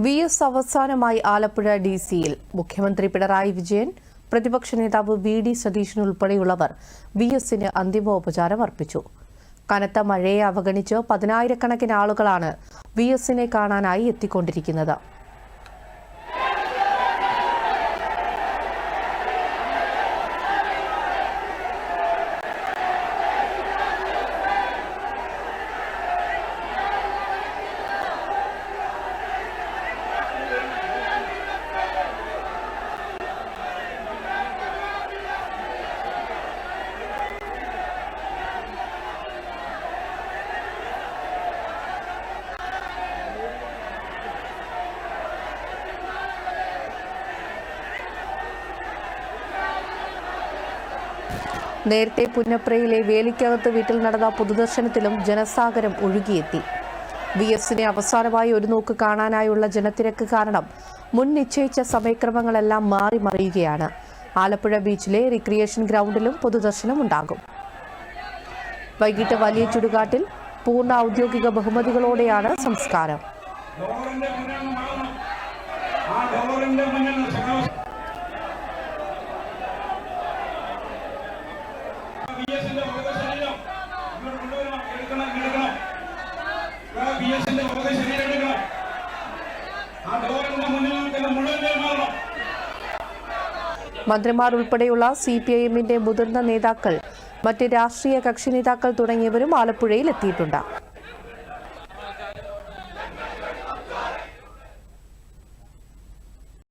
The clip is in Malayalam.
VS അവസാനമായി ആലപ്പുഴ DCയിൽ മുഖ്യമന്ത്രി പിണറായി വിജയൻ, പ്രതിപക്ഷ നേതാവ് VD സതീശൻ ഉൾപ്പെടെയുള്ളവർ VSന് അന്തിമോപചാരം അർപ്പിച്ചു. കനത്ത മഴയെ അവഗണിച്ച് 10,000-കണക്കിന് ആളുകളാണ് VSനെ കാണാനായി എത്തിക്കൊണ്ടിരിക്കുന്നത്. നേരത്തെ പുന്നപ്രയിലെ വേലിക്കകത്ത് വീട്ടിൽ നടന്ന പൊതുദർശനത്തിലും ജനസാഗരം ഒഴുകിയെത്തി. VSനെ അവസാനമായി ഒരു നോക്ക് കാണാനായുള്ള ജനത്തിരക്ക് കാരണം മുൻ നിശ്ചയിച്ച സമയക്രമങ്ങളെല്ലാം മാറി മറിയുകയാണ്. ആലപ്പുഴ ബീച്ചിലെ റിക്രിയേഷൻ ഗ്രൗണ്ടിലും പൊതുദർശനം ഉണ്ടാകും. വൈകിട്ട് വലിയ ചുടുകാട്ടിൽ പൂർണ്ണ ഔദ്യോഗിക ബഹുമതികളോടെയാണ് സംസ്കാരം. മന്ത്രിമാർ ഉൾപ്പെടെയുള്ള CPIMന്റെ മുതിർന്ന നേതാക്കൾ, മറ്റ് രാഷ്ട്രീയ കക്ഷി നേതാക്കൾ തുടങ്ങിയവരും ആലപ്പുഴയിൽ എത്തിയിട്ടുണ്ട്.